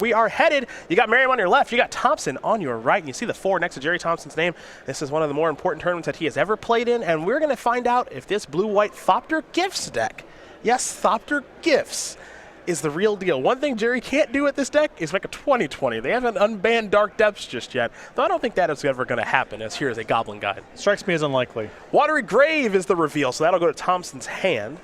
We are headed. You got Merriam on your left. You got Thompson on your right. And you see the 4 next to Gerry Thompson's name. This is one of the more important tournaments that he has ever played in. And we're going to find out if this blue-white Thopter Gifts deck, yes, Thopter Gifts, is the real deal. One thing Gerry can't do at this deck is make a 20/20. They haven't unbanned Dark Depths just yet, though I don't think that is ever going to happen, as here is a Goblin Guide. Strikes me as unlikely. Watery Grave is the reveal, so that'll go to Thompson's hand.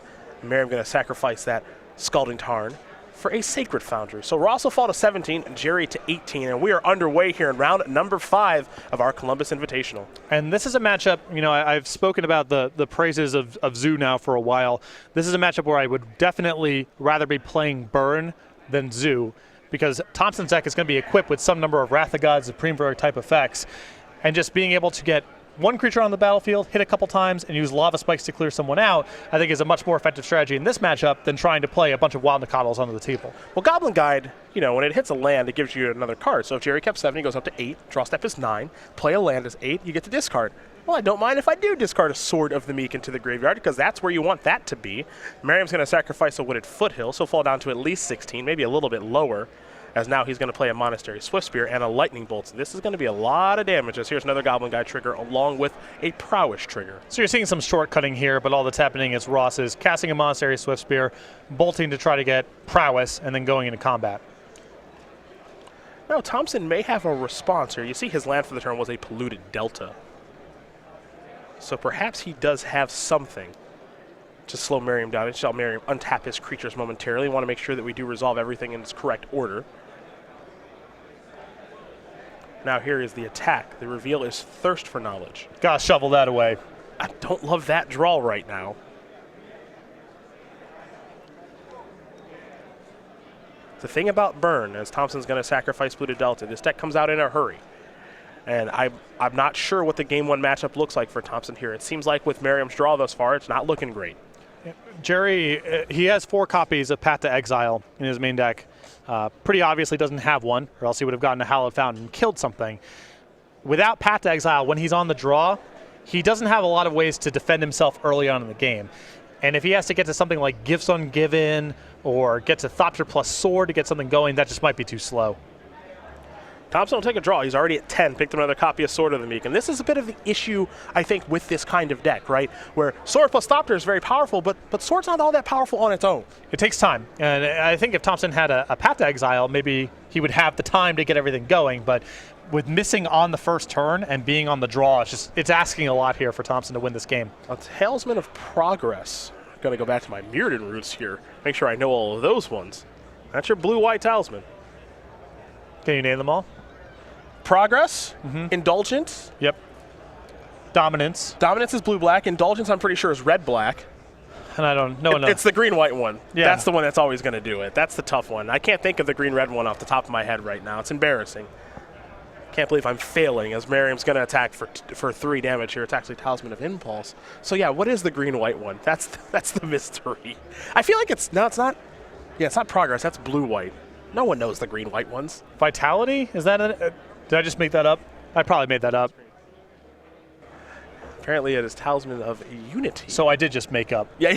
Merriam going to sacrifice that Scalding Tarn for a Sacred Foundry. So Ross will fall to 17, Gerry to 18, and we are underway here in round number 5 of our Columbus Invitational. And this is a matchup, you know, I've spoken about the praises of Zoo now for a while. This is a matchup where I would definitely rather be playing Burn than Zoo, because Thompson's deck is going to be equipped with some number of Wrath of God, Supreme Verdict type effects, and just being able to get one creature on the battlefield, hit a couple times, and use Lava Spikes to clear someone out, I think is a much more effective strategy in this matchup than trying to play a bunch of Wild Nicoddles onto the table. Well, Goblin Guide, you know, when it hits a land, it gives you another card. So if Gerry kept 7, he goes up to 8, draw step is 9, play a land is 8, you get to discard. Well, I don't mind if I do discard a Sword of the Meek into the graveyard, because that's where you want that to be. Merriam's going to sacrifice a Wooded Foothill, so fall down to at least 16, maybe a little bit lower, as now he's going to play a Monastery Swiftspear and a Lightning Bolt. So this is going to be a lot of damage, as here's another Goblin Guide trigger along with a Prowess trigger. So you're seeing some shortcutting here, but all that's happening is Ross is casting a Monastery Swiftspear, bolting to try to get Prowess, and then going into combat. Now Thompson may have a response here. You see his land for the turn was a Polluted Delta. So perhaps he does have something to slow Merriam down. It shall Merriam untap his creatures momentarily. We want to make sure that we do resolve everything in its correct order. Now here is the attack. The reveal is Thirst for Knowledge. Gotta shovel that away. I don't love that draw right now. The thing about Burn, as Thompson's going to sacrifice Polluted Delta, this deck comes out in a hurry. And I'm not sure what the Game 1 matchup looks like for Thompson here. It seems like with Merriam's draw thus far, it's not looking great. Gerry, he has 4 copies of Path to Exile in his main deck. Pretty obviously doesn't have one, or else he would have gotten a Hallowed Fountain and killed something. Without Path to Exile, when he's on the draw, he doesn't have a lot of ways to defend himself early on in the game. And if he has to get to something like Gifts Ungiven, or get to Thopter plus Sword to get something going, that just might be too slow. Thompson will take a draw. He's already at 10, picked another copy of Sword of the Meek. And this is a bit of the issue, I think, with this kind of deck, right? Where Sword plus Thopter is very powerful, but Sword's not all that powerful on its own. It takes time. And I think if Thompson had a Path to Exile, maybe he would have the time to get everything going. But with missing on the first turn and being on the draw, it's asking a lot here for Thompson to win this game. A Talisman of Progress. I'm going to go back to my Mirrodin roots here. Make sure I know all of those ones. That's your blue-white Talisman. Can you name them all? Progress, Indulgence. Yep. Dominance. Dominance is blue-black. Indulgence, I'm pretty sure, is red-black. And I don't know enough. It's the green-white one. Yeah. That's the one that's always going to do it. That's the tough one. I can't think of the green-red one off the top of my head right now. It's embarrassing. Can't believe I'm failing, as Merriam's going to attack for 3 damage here. It's actually Talisman of Impulse. So yeah, what is the green-white one? That's the mystery. I feel like it's not. Yeah, it's not Progress. That's blue-white. No one knows the green-white ones. Vitality? Is that it? Did I just make that up? I probably made that up. Apparently it is Talisman of Unity. So I did just make up. Yeah,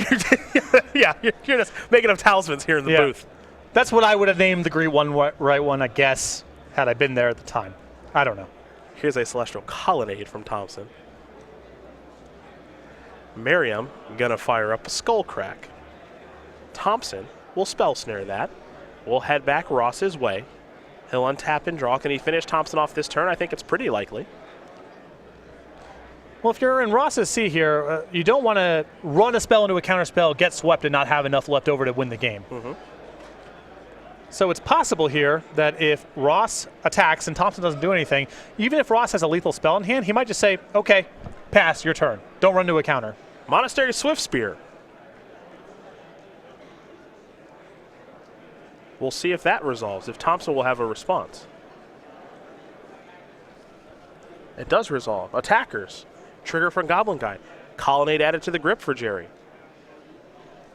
you're just making up talismans here in the booth. That's what I would have named the green one, right one, I guess, had I been there at the time. I don't know. Here's a Celestial Colonnade from Thompson. Merriam gonna fire up a Skullcrack. Thompson will Spell Snare that. We'll head back Ross's way. He'll untap and draw. Can he finish Thompson off this turn? I think it's pretty likely. Well, if you're in Ross's C here, you don't want to run a spell into a counterspell, get swept, and not have enough left over to win the game. So it's possible here that if Ross attacks and Thompson doesn't do anything, even if Ross has a lethal spell in hand, he might just say, okay, pass, your turn. Don't run to a counter. Monastery Swiftspear. We'll see if that resolves, if Thompson will have a response. It does resolve. Attackers. Trigger from Goblin Guide. Colonnade added to the grip for Gerry.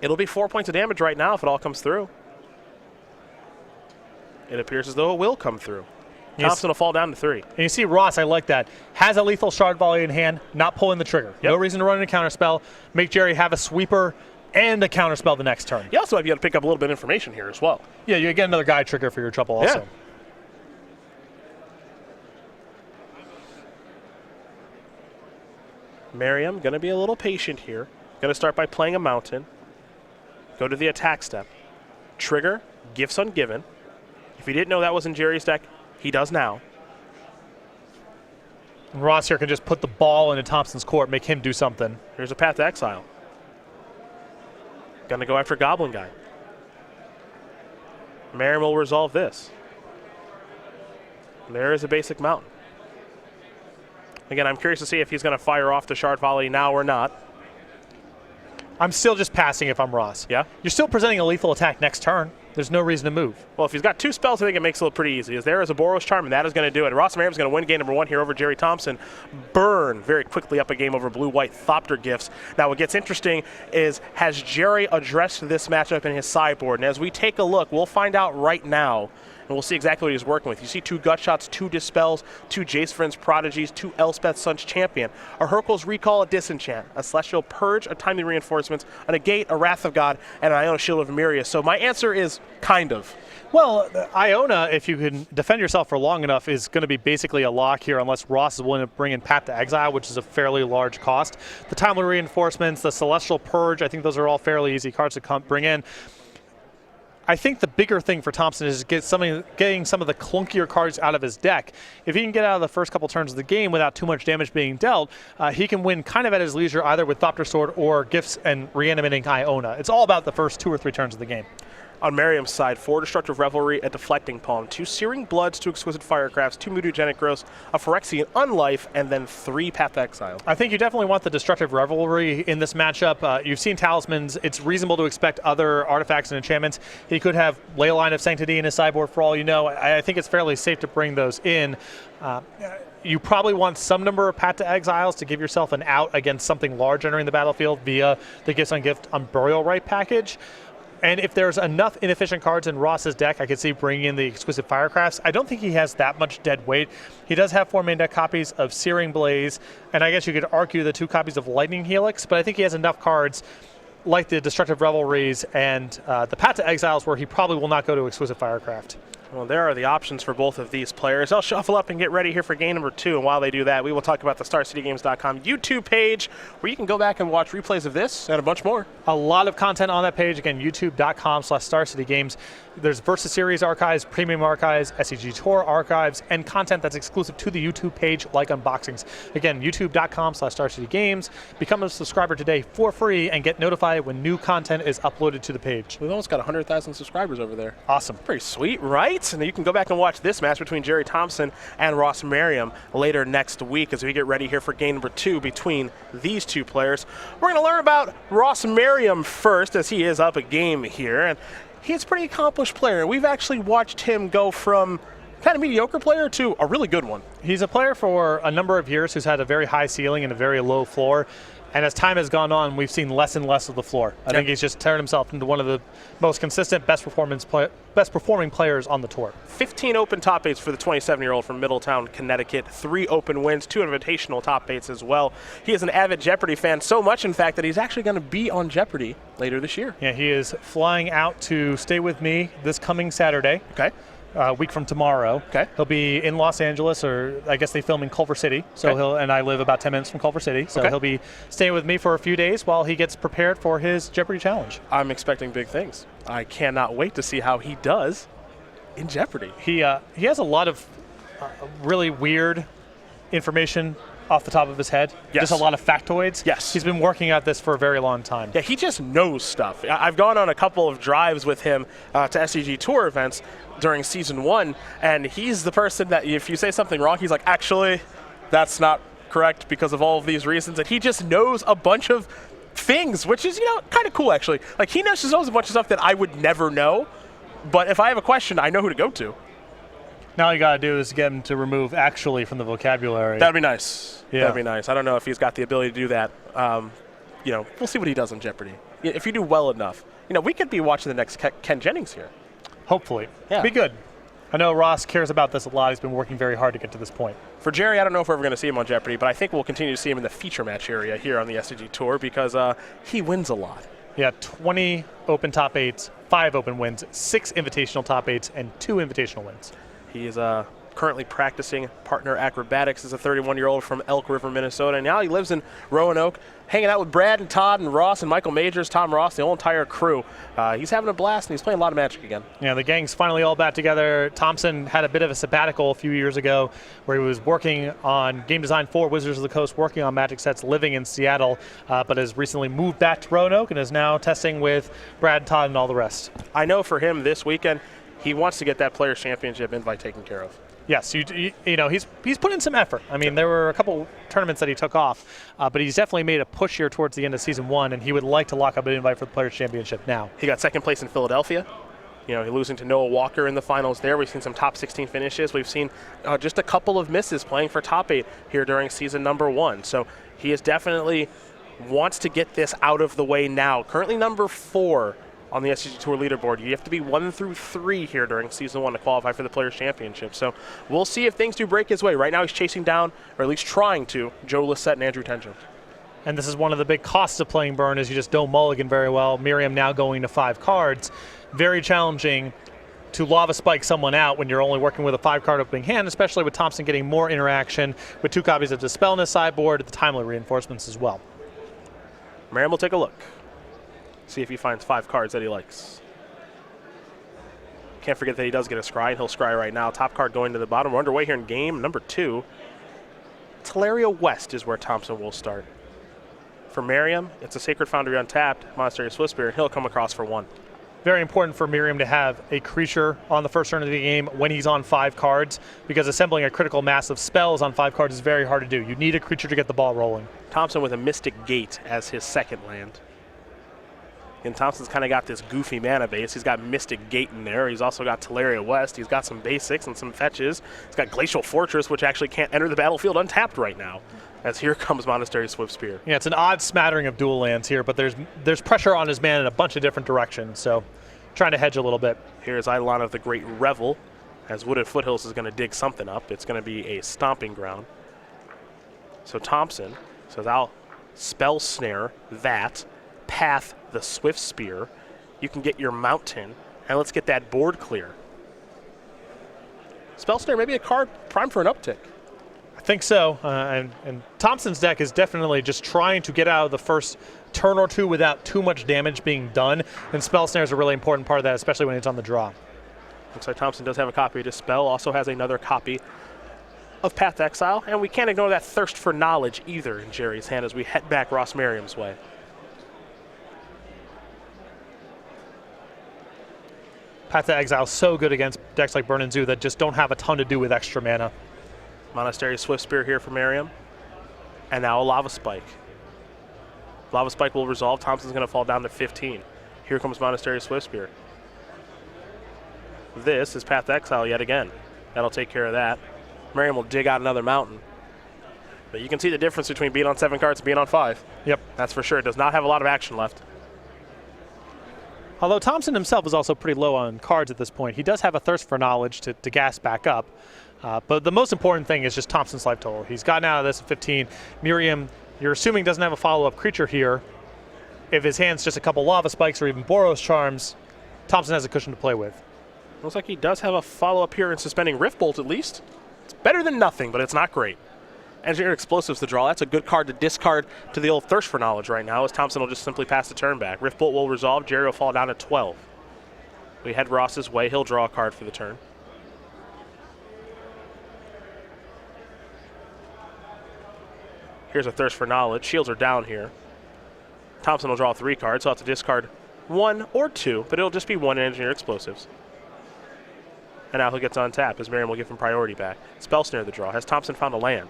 It'll be 4 points of damage right now if it all comes through. It appears as though it will come through. Thompson will fall down to 3. And you see Ross, I like that. Has a lethal Shard Volley in hand, not pulling the trigger. No reason to run in a counterspell. Make Gerry have a sweeper, and a counterspell the next turn. You also might be able to pick up a little bit of information here as well. Yeah, you get another guide trigger for your trouble also. Yeah. Merriam going to be a little patient here. Going to start by playing a mountain. Go to the attack step. Trigger, Gifts Ungiven. If you didn't know that was in Gerry's deck, he does now. And Ross here can just put the ball into Thompson's court, make him do something. Here's a Path to Exile. Going to go after Goblin Guy. Merriam will resolve this. And there is a basic mountain. Again, I'm curious to see if he's going to fire off the Shard Volley now or not. I'm still just passing if I'm Ross. Yeah? You're still presenting a lethal attack next turn. There's no reason to move. Well, if he's got 2 spells, I think it makes it look pretty easy. There is a Boros Charm, and that is going to do it. Ross Merriam's going to win game number 1 here over Gerry Thompson. Burn very quickly up a game over Blue-White Thopter Gifts. Now, what gets interesting is, has Gerry addressed this matchup in his sideboard? And as we take a look, we'll find out right now. And we'll see exactly what he's working with. You see 2 Gut Shots, 2 Dispels, 2 Jace Vryn's Prodigies, 2 Elspeth Sun's Champion, a Hurkyl's Recall, a Disenchant, a Celestial Purge, a Timely Reinforcements, a Negate, a Wrath of God, and an Iona Shield of Mirius. So my answer is kind of. Well, Iona, if you can defend yourself for long enough, is going to be basically a lock here unless Ross is willing to bring in Path to Exile, which is a fairly large cost. The Timely Reinforcements, the Celestial Purge, I think those are all fairly easy cards to bring in. I think the bigger thing for Thompson is getting some of the clunkier cards out of his deck. If he can get out of the first couple turns of the game without too much damage being dealt, he can win kind of at his leisure either with Thopter Sword or Gifts and Reanimating Iona. It's all about the first 2 or 3 turns of the game. On Merriam's side, 4 Destructive Revelry, a Deflecting Palm, 2 Searing Bloods, 2 Exquisite Firecrafts, 2 Mutagenic Growths, a Phyrexian Unlife, and then 3 Path to Exile. I think you definitely want the Destructive Revelry in this matchup. You've seen Talismans. It's reasonable to expect other artifacts and enchantments. He could have Leyline of Sanctity in his sideboard for all you know. I think it's fairly safe to bring those in. You probably want some number of Path to Exiles to give yourself an out against something large entering the battlefield via the Gifts on Gift on Burial Rite package. And if there's enough inefficient cards in Ross's deck, I could see bringing in the Exquisite Firecrafts. I don't think he has that much dead weight. He does have 4 main deck copies of Searing Blaze, and I guess you could argue the 2 copies of Lightning Helix, but I think he has enough cards like the Destructive Revelries and the Path to Exiles where he probably will not go to Exquisite Firecraft. Well, there are the options for both of these players. I'll shuffle up and get ready here for game number 2. And while they do that, we will talk about the StarCityGames.com YouTube page where you can go back and watch replays of this and a bunch more. A lot of content on that page. Again, youtube.com/StarCityGames. There's Versus Series archives, Premium archives, SCG Tour archives, and content that's exclusive to the YouTube page, like unboxings. Again, youtube.com/StarCityGames. Become a subscriber today for free and get notified when new content is uploaded to the page. We've almost got 100,000 subscribers over there. Awesome. Pretty sweet, right? And you can go back and watch this match between Gerry Thompson and Ross Merriam later next week as we get ready here for game number 2 between these 2 players. We're going to learn about Ross Merriam first, as he is up a game here. And he's a pretty accomplished player. We've actually watched him go from kind of mediocre player to a really good one. He's a player for a number of years who's had a very high ceiling and a very low floor. And as time has gone on, we've seen less and less of the floor. I think he's just turned himself into one of the most consistent, best performing players on the tour. 15 open top 8s for the 27-year-old from Middletown, Connecticut. 3 open wins, 2 invitational top 8s as well. He is an avid Jeopardy fan, so much in fact that he's actually going to be on Jeopardy later this year. Yeah, he is flying out to stay with me this coming Saturday. Okay. A week from tomorrow. Okay. He'll be in Los Angeles, or I guess they film in Culver City. So okay. and I live about 10 minutes from Culver City. So okay. He'll be staying with me for a few days while he gets prepared for his Jeopardy challenge. I'm expecting big things. I cannot wait to see how he does in Jeopardy. He has a lot of really weird information off the top of his head. Yes. Just a lot of factoids. Yes. He's been working at this for a very long time. Yeah, he just knows stuff. I've gone on a couple of drives with him to SCG Tour events during Season 1, and he's the person that if you say something wrong, he's like, actually, that's not correct because of all of these reasons. And he just knows a bunch of things, which is, kind of cool, actually. Like, he just knows a bunch of stuff that I would never know, but if I have a question, I know who to go to. Now all you got to do is get him to remove actually from the vocabulary. That'd be nice. Yeah. That'd be nice. I don't know if he's got the ability to do that. We'll see what he does on Jeopardy. If you do well enough. We could be watching the next Ken Jennings here. Hopefully. Yeah. Be good. I know Ross cares about this a lot. He's been working very hard to get to this point. For Gerry, I don't know if we're ever going to see him on Jeopardy, but I think we'll continue to see him in the feature match area here on the SCG Tour because he wins a lot. Yeah, 20 open top 8s, 5 open wins, 6 invitational top 8s, and 2 invitational wins. He is currently practicing partner acrobatics as a 31-year-old from Elk River, Minnesota. And now he lives in Roanoke, hanging out with Brad and Todd and Ross and Michael Majors, Tom Ross, the whole entire crew. He's having a blast, and he's playing a lot of Magic again. Yeah, the gang's finally all back together. Thompson had a bit of a sabbatical a few years ago where he was working on game design for Wizards of the Coast, working on Magic sets, living in Seattle, but has recently moved back to Roanoke and is now testing with Brad, Todd, and all the rest. I know for him this weekend, he wants to get that Players' Championship invite taken care of. Yes, you know, he's put in some effort. I mean, there were a couple tournaments that he took off, but he's definitely made a push here towards the end of Season 1, and he would like to lock up an invite for the Players' Championship now. He got second place in Philadelphia. You know, losing to Noah Walker in the finals there. We've seen some top 16 finishes. We've seen just a couple of misses playing for top 8 here during Season number 1. So he is definitely wants to get this out of the way now. Currently number 4 on the SCG Tour leaderboard. You have to be 1 through 3 here during Season 1 to qualify for the Players' Championship. So we'll see if things do break his way. Right now he's chasing down, or at least trying to, Joe Lissette and Andrew Tenjo. And this is one of the big costs of playing Burn is you just don't mulligan very well. Merriam now going to 5 cards. Very challenging to lava spike someone out when you're only working with a 5-card opening hand, especially with Thompson getting more interaction with 2 copies of Dispel in his sideboard, the timely reinforcements as well. Merriam will take a look. See if he finds 5 cards that he likes. Can't forget that he does get a scry, and he'll scry right now. Top card going to the bottom. We're underway here in game number 2. Teleria West is where Thompson will start. For Merriam, it's a Sacred Foundry untapped, Monastery of Swiftspirit, and he'll come across for 1. Very important for Merriam to have a creature on the first turn of the game when he's on 5 cards, because assembling a critical mass of spells on 5 cards is very hard to do. You need a creature to get the ball rolling. Thompson with a Mystic Gate as his second land. And Thompson's kind of got this goofy mana base. He's got Mystic Gate in there. He's also got Teleria West. He's got some basics and some fetches. He's got Glacial Fortress, which actually can't enter the battlefield untapped right now, as here comes Monastery Swiftspear. Yeah, it's an odd smattering of dual lands here, but there's pressure on his man in a bunch of different directions, so trying to hedge a little bit. Here's Eidolon of the Great Revel, as Wooded Foothills is going to dig something up. It's going to be a stomping ground. So Thompson says, I'll Spell Snare that, path the Swift Spear. You can get your mountain, and let's get that board clear. Spell Snare, maybe a card primed for an uptick. I think so, and Thompson's deck is definitely just trying to get out of the first turn or 2 without too much damage being done, and Spell Snare is a really important part of that, especially when it's on the draw. Looks like Thompson does have a copy of Dispel, also has another copy of Path to Exile, and we can't ignore that Thirst for Knowledge either in Gerry's hand as we head back Ross Merriam's way. Path to Exile so good against decks like Burn and Zoo that just don't have a ton to do with extra mana. Monastery Swiftspear here for Merriam, and now a Lava Spike. Lava Spike will resolve. Thompson's going to fall down to 15. Here comes Monastery Swiftspear. This is Path to Exile yet again. That'll take care of that. Merriam will dig out another mountain. But you can see the difference between being on 7 cards and being on 5. Yep. That's for sure. It does not have a lot of action left. Although Thompson himself is also pretty low on cards at this point, he does have a Thirst for Knowledge to gas back up. But the most important thing is just Thompson's life total. He's gotten out of this at 15. Merriam, you're assuming, doesn't have a follow-up creature here. If his hand's just a couple Lava Spikes or even Boros Charms, Thompson has a cushion to play with. Looks like he does have a follow-up here in Suspending Riftbolt at least. It's better than nothing, but it's not great. Engineered Explosives to draw. That's a good card to discard to the old Thirst for Knowledge right now, as Thompson will just simply pass the turn back. Riftbolt will resolve. Gerry will fall down to 12. We head Ross's way. He'll draw a card for the turn. Here's a Thirst for Knowledge. Shields are down here. Thompson will draw 3 cards, so he'll have to discard 1 or 2, but it'll just be 1 Engineered Explosives. And now he'll get to untap, as Merriam will give him priority back. Spell Snare the draw. Has Thompson found a land?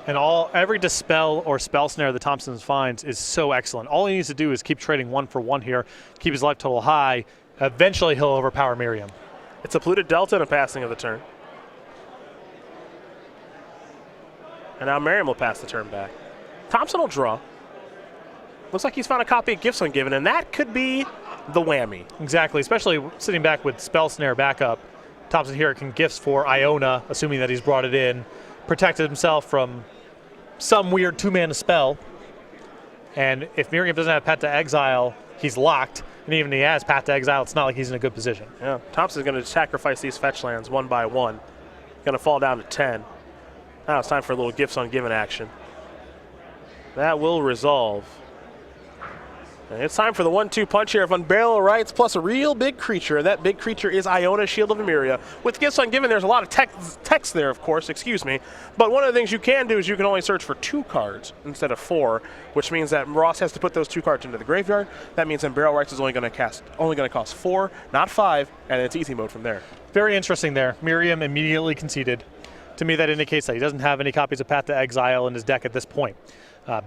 And every Dispel or Spell Snare that Thompson finds is so excellent. All he needs to do is keep trading 1 for 1 here, keep his life total high. Eventually he'll overpower Merriam. It's a Polluted Delta and a passing of the turn. And now Merriam will pass the turn back. Thompson will draw. Looks like he's found a copy of Gifts Ungiven, and that could be the whammy. Exactly, especially sitting back with Spell Snare backup. Thompson here can Gifts for Iona, assuming that he's brought it in. Protected himself from some weird 2-mana spell. And if Merriam doesn't have Path to Exile, he's locked. And even if he has Path to Exile, it's not like he's in a good position. Yeah, Thompson's going to sacrifice these fetch lands one by one. Going to fall down to 10. Now it's time for a little gifts on given action. That will resolve. And it's time for the 1-2 punch here of Unbearable Rights plus a real big creature. And that big creature is Iona, Shield of Emeria. With gifts on given, there's a lot of text there, of course, excuse me. But one of the things you can do is you can only search for 2 cards instead of 4, which means that Ross has to put those 2 cards into the graveyard. That means Unbearable Rights is only going to cost 4, not 5, and it's easy mode from there. Very interesting there. Merriam immediately conceded. To me, that indicates that he doesn't have any copies of Path to Exile in his deck at this point.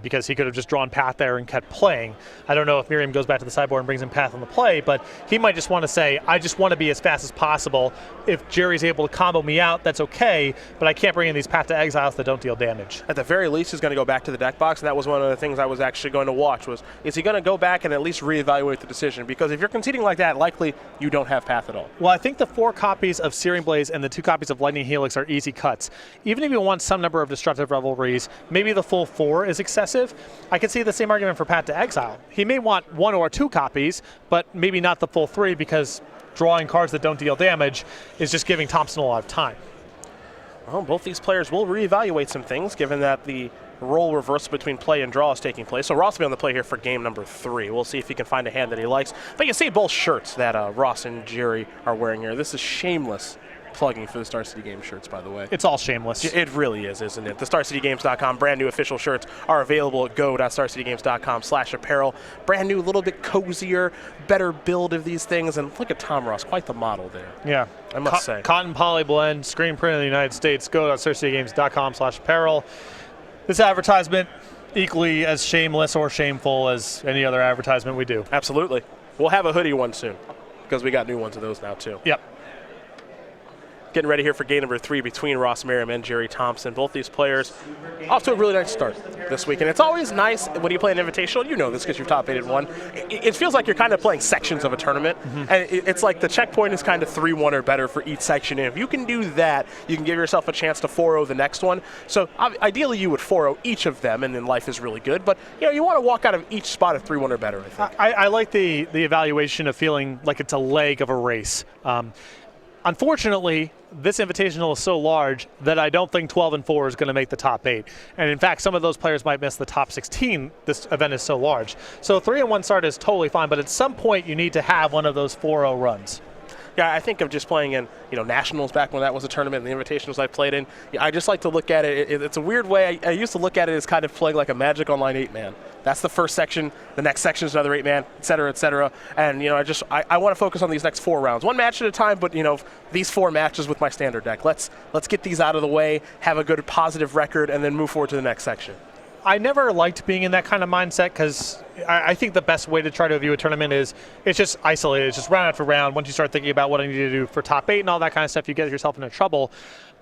Because he could have just drawn Path there and kept playing. I don't know if Merriam goes back to the sideboard and brings in Path on the play, but he might just want to say, I just want to be as fast as possible. If Gerry's able to combo me out, that's okay, but I can't bring in these Path to Exiles that don't deal damage. At the very least, he's going to go back to the deck box, and that was one of the things I was actually going to watch, was is he going to go back and at least reevaluate the decision? Because if you're conceding like that, likely you don't have Path at all. Well, I think the 4 copies of Searing Blaze and the 2 copies of Lightning Helix are easy cuts. Even if you want some number of Destructive Revelries, maybe the full 4 is excessive. I can see the same argument for Path to Exile. He may want 1 or 2 copies, but maybe not the full 3 because drawing cards that don't deal damage is just giving Thompson a lot of time. Well, both these players will reevaluate some things, given that the role reversal between play and draw is taking place. So Ross will be on the play here for game number 3. We'll see if he can find a hand that he likes. But you see both shirts that Ross and Gerry are wearing here. This is shameless plugging for the Star City Games shirts, by the way. It's all shameless. It really is, isn't it? The StarCityGames.com brand new official shirts are available at go.starcitygames.com/apparel. Brand new, a little bit cozier, better build of these things. And look at Tom Ross, quite the model there. Yeah. I must say. Cotton poly blend, screen print in the United States. Go.starcitygames.com/apparel. This advertisement, equally as shameless or shameful as any other advertisement we do. Absolutely. We'll have a hoodie one soon, because we got new ones of those now, too. Yep. Getting ready here for game number 3 between Ross Merriam and Gerry Thompson. Both these players off to a really nice start this week. And it's always nice when you play an invitational. You know this because you've top 8 at 1. It feels like you're kind of playing sections of a tournament. Mm-hmm. And it's like the checkpoint is kind of 3-1 or better for each section. And if you can do that, you can give yourself a chance to 4-0 the next one. So ideally you would 4-0 each of them, and then life is really good. But you want to walk out of each spot of 3-1 or better, I think. I like the evaluation of feeling like it's a leg of a race. Unfortunately, this invitational is so large that I don't think 12-4 is going to make the top 8. And in fact, some of those players might miss the top 16. This event is so large. So 3-1 start is totally fine, but at some point you need to have one of those 4-0 runs. Yeah, I think of just playing in, nationals back when that was a tournament and the invitationals I played in. I just like to look at it. It's a weird way. I used to look at it as kind of playing like a Magic Online 8-man. That's the first section. The next section is another 8-man, et cetera, et cetera. And, I want to focus on these next 4 rounds. One match at a time, but, these 4 matches with my standard deck. Let's get these out of the way, have a good positive record, and then move forward to the next section. I never liked being in that kind of mindset because I think the best way to try to view a tournament is it's just isolated. It's just round after round. Once you start thinking about what I need to do for top 8 and all that kind of stuff, you get yourself into trouble.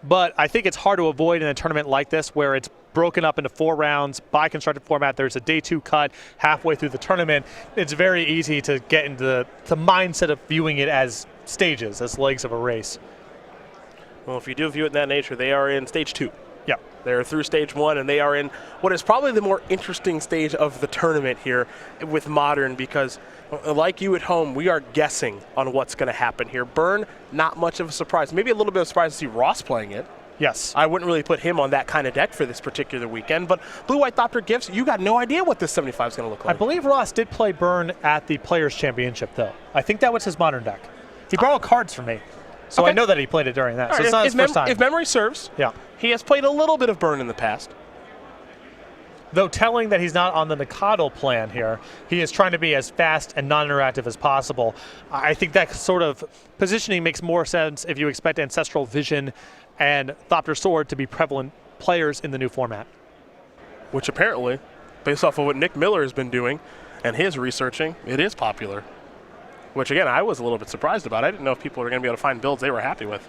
But I think it's hard to avoid in a tournament like this where it's broken up into 4 rounds by constructed format. There's a day 2 cut halfway through the tournament. It's very easy to get into the mindset of viewing it as stages, as legs of a race. Well, if you do view it in that nature, they are in stage 2. Yeah. They're through stage 1, and they are in what is probably the more interesting stage of the tournament here with Modern, because like you at home, we are guessing on what's going to happen here. Burn, not much of a surprise. Maybe a little bit of a surprise to see Ross playing it. Yes. I wouldn't really put him on that kind of deck for this particular weekend, but Blue-White Thopter Gifts, you got no idea what this 75 is going to look like. I believe Ross did play Burn at the Players' Championship, though. I think that was his Modern deck. He borrowed cards from me. So I know that he played it during that. Right, so it's not his first time. If memory serves, yeah, he has played a little bit of Burn in the past. Though telling that he's not on the Mikado plan here, he is trying to be as fast and non-interactive as possible. I think that sort of positioning makes more sense if you expect Ancestral Vision and Thopter Sword to be prevalent players in the new format. Which apparently, based off of what Nick Miller has been doing and his researching, it is popular. Which, again, I was a little bit surprised about. I didn't know if people were going to be able to find builds they were happy with.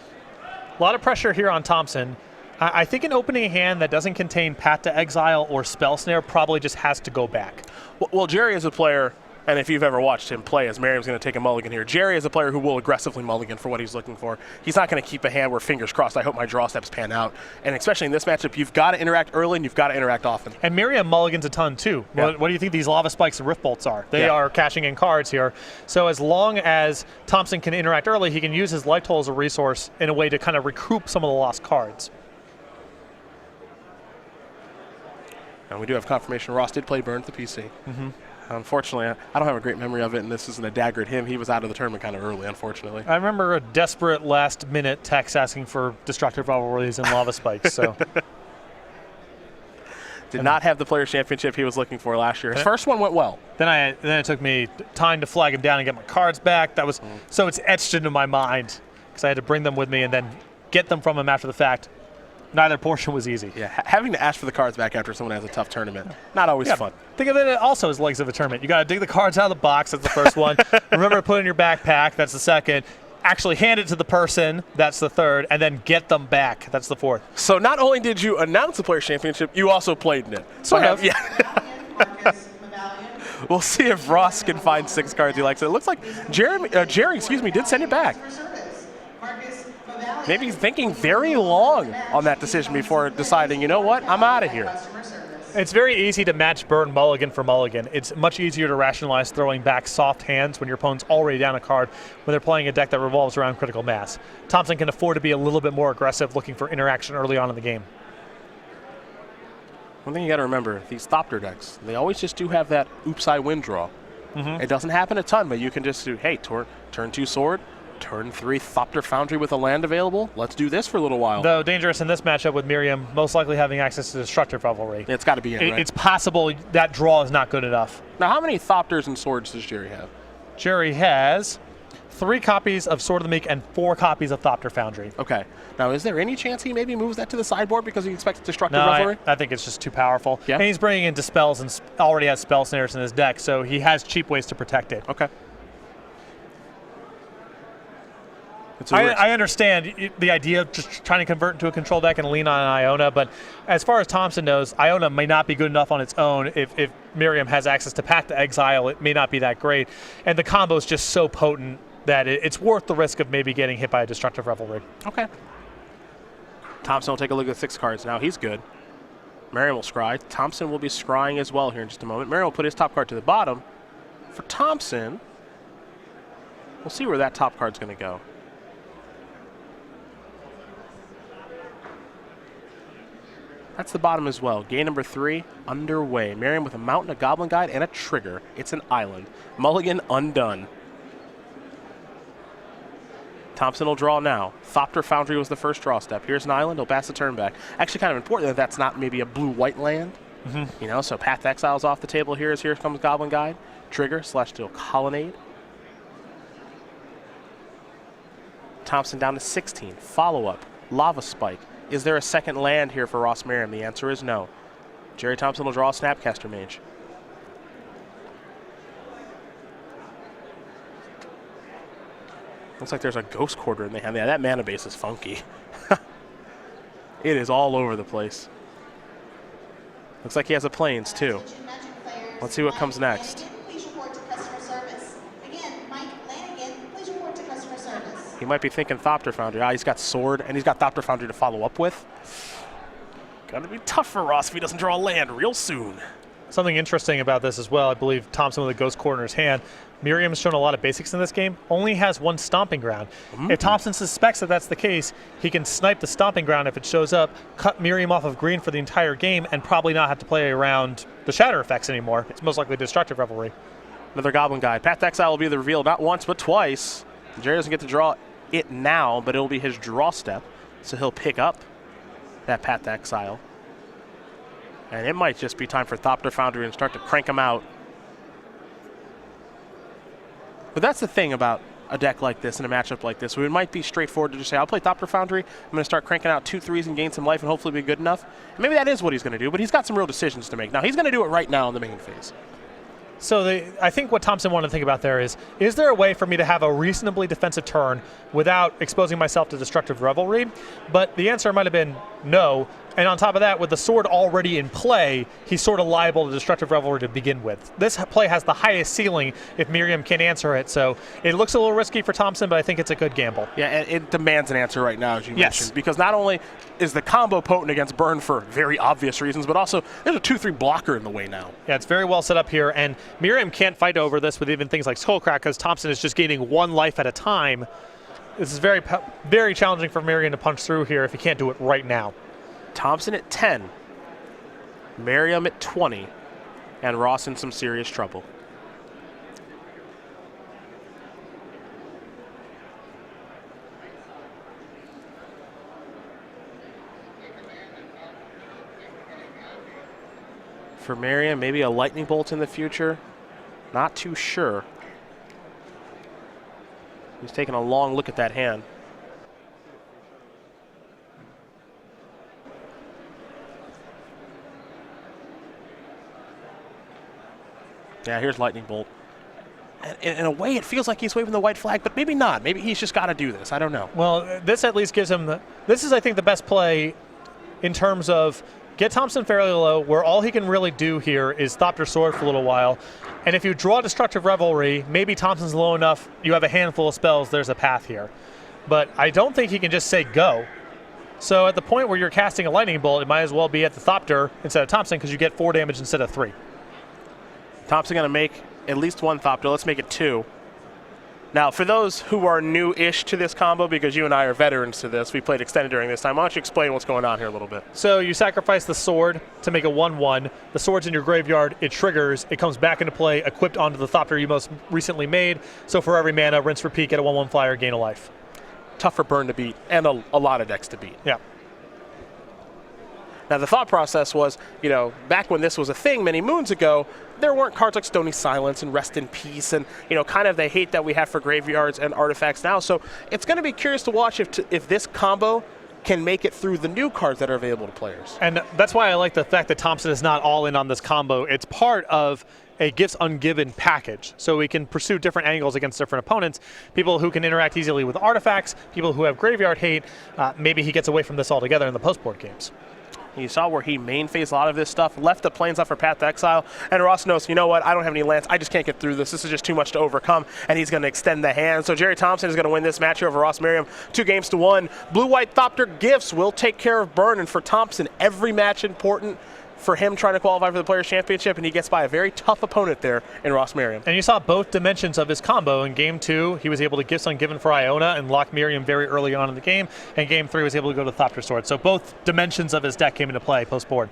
A lot of pressure here on Thompson. I think an opening hand that doesn't contain Path to Exile or Spell Snare probably just has to go back. Well, Gerry as a player And if you've ever watched him play, as Merriam's going to take a mulligan here. Gerry is a player who will aggressively mulligan for what he's looking for. He's not going to keep a hand where, fingers crossed, I hope my draw steps pan out. And especially in this matchup, you've got to interact early and you've got to interact often. And Merriam mulligans a ton too. Yeah. What do you think these lava spikes and rift bolts are? They are cashing in cards here. So as long as Thompson can interact early, he can use his life total as a resource in a way to kind of recoup some of the lost cards. And we do have confirmation Ross did play Burn at the PC. Unfortunately, I don't have a great memory of it, and this isn't a dagger at him. He was out of the tournament kind of early, unfortunately. I remember a desperate last-minute text asking for destructive rivalries and lava spikes. So did not have the Players' Championship he was looking for last year. His first one went well. Then it took me time to flag him down and get my cards back. That was so it's etched into my mind because I had to bring them with me and then get them from him after the fact. Neither portion was easy. Yeah, having to ask for the cards back after someone has a tough tournament, not always fun. Think of it also as legs of a tournament. You got to dig the cards out of the box. That's the first one. Remember to put it in your backpack. That's the second. Actually hand it to the person. That's the third. And then get them back. That's the fourth. So not only did you announce the Players' Championship, you also played in it. Sort of. Yeah. We'll see if Ross can find 6 cards he likes. It looks like Gerry, did send it back. Maybe thinking very long on that decision before deciding, you know what, I'm out of here. It's very easy to match burn mulligan for mulligan. It's much easier to rationalize throwing back soft hands when your opponent's already down a card when they're playing a deck that revolves around critical mass. Thompson can afford to be a little bit more aggressive looking for interaction early on in the game. One thing you got to remember, these Thopter decks, they always just do have that oops, I win draw. It doesn't happen a ton, but you can just do, hey, turn 2 sword, turn 3 Thopter Foundry with a land available. Let's do this for a little while. Though dangerous in this matchup with Merriam most likely having access to destructive rivalry. It's got to be in, right? It's possible that draw is not good enough. Now, how many Thopters and swords does Gerry have? Gerry has 3 copies of Sword of the Meek and 4 copies of Thopter Foundry. Okay. Now, is there any chance he maybe moves that to the sideboard because he expects destructive rivalry? I think it's just too powerful. Yeah. And he's bringing in Dispels and already has Spell Snares in his deck, so he has cheap ways to protect it. Okay. I understand the idea of just trying to convert into a control deck and lean on an Iona, but as far as Thompson knows, Iona may not be good enough on its own. If Merriam has access to Path to Exile, it may not be that great. And the combo is just so potent that it's worth the risk of maybe getting hit by a destructive rivalry. Okay. Thompson will take a look at the 6 cards. Now he's good. Merriam will scry. Thompson will be scrying as well here in just a moment. Merriam will put his top card to the bottom. For Thompson, we'll see where that top card's going to go. That's the bottom as well. Game number 3 underway. Merriam with a mountain, a goblin guide, and a trigger. It's an island. Mulligan undone. Thompson will draw now. Thopter Foundry was the first draw step. Here's an island. He'll pass the turn back. Actually kind of important that that's not maybe a blue-white land. You know, so Path to Exile's off the table here as here comes Goblin Guide. Trigger, Celestial Colonnade. Thompson down to 16. Follow-up. Lava Spike. Is there a second land here for Ross Merriam? The answer is no. Gerry Thompson will draw a Snapcaster Mage. Looks like there's a Ghost Quarter in the hand. Yeah, that mana base is funky. It is all over the place. Looks like he has a Plains too. Let's see what comes next. He might be thinking Thopter Foundry. He's got Sword, and he's got Thopter Foundry to follow up with. Gonna be tough for Ross if he doesn't draw a land real soon. Something interesting about this as well, I believe Thompson with a Ghost Quarter in his hand. Merriam has shown a lot of basics in this game, only has 1 Stomping Ground. If Thompson suspects that that's the case, he can snipe the Stomping Ground if it shows up, cut Merriam off of green for the entire game, and probably not have to play around the Shatter effects anymore. It's most likely Destructive Revelry. Another Goblin Guide. Path to Exile will be the reveal not once, but twice. Gerry doesn't get to draw it now, but it'll be his draw step, so he'll pick up that Path to Exile. And it might just be time for Thopter Foundry and start to crank him out. But that's the thing about a deck like this and a matchup like this. It might be straightforward to just say, I'll play Thopter Foundry, I'm going to start cranking out 2 3s and gain some life and hopefully be good enough. And maybe that is what he's going to do, but he's got some real decisions to make. Now, he's going to do it right now in the main phase. So I think what Thompson wanted to think about there is there a way for me to have a reasonably defensive turn without exposing myself to destructive revelry? But the answer might have been no. And on top of that, with the sword already in play, he's sort of liable to Destructive Revelry to begin with. This play has the highest ceiling if Merriam can answer it, so it looks a little risky for Thompson, but I think it's a good gamble. Yeah, and it demands an answer right now, as you mentioned, because not only is the combo potent against burn for very obvious reasons, but also there's a 2-3 blocker in the way now. Yeah, it's very well set up here, and Merriam can't fight over this with even things like Skullcrack because Thompson is just gaining 1 life at a time. This is very challenging for Merriam to punch through here if he can't do it right now. Thompson at 10, Merriam at 20, and Ross in some serious trouble. For Merriam, maybe a lightning bolt in the future. Not too sure. He's taking a long look at that hand. Yeah, here's lightning bolt. And in a way, it feels like he's waving the white flag, but maybe not. Maybe he's just got to do this. I don't know. Well, this at least gives him this is, I think, the best play in terms of get Thompson fairly low, where all he can really do here is Thopter Sword for a little while. And if you draw Destructive Revelry, maybe Thompson's low enough, you have a handful of spells, there's a path here. But I don't think he can just say go. So at the point where you're casting a lightning bolt, it might as well be at the Thopter instead of Thompson because you get 4 damage instead of 3. Thompson going to make at least 1 Thopter. Let's make it 2. Now, for those who are new-ish to this combo, because you and I are veterans to this, we played extended during this time, why don't you explain what's going on here a little bit? So you sacrifice the sword to make a 1/1. The sword's in your graveyard. It triggers. It comes back into play, equipped onto the Thopter you most recently made. So for every mana, rinse, repeat, get a 1/1 flyer, gain a life. Tough for burn to beat, and a lot of decks to beat. Yeah. Now, the thought process was, back when this was a thing many moons ago, there weren't cards like Stony Silence and Rest in Peace and, kind of the hate that we have for graveyards and artifacts now. So it's going to be curious to watch if this combo can make it through the new cards that are available to players. And that's why I like the fact that Thompson is not all in on this combo. It's part of a Gifts Ungiven package, so we can pursue different angles against different opponents, people who can interact easily with artifacts, people who have graveyard hate. Maybe he gets away from this altogether in the post-board games. You saw where he main phased a lot of this stuff, left the Planeswalker Path to Exile, and Ross knows, you know what, I don't have any lands, I just can't get through this. This is just too much to overcome, and he's going to extend the hand. So Gerry Thompson is going to win this match here over Ross Merriam, 2-1. Blue-White Thopter Gifts will take care of burn, and for Thompson, every match important for him trying to qualify for the Players' Championship, and he gets by a very tough opponent there in Ross Merriam. And you saw both dimensions of his combo. In Game 2, he was able to Gifts Ungiven for Iona and lock Merriam very early on in the game, and Game 3 was able to go to Thopter Sword. So both dimensions of his deck came into play post-board.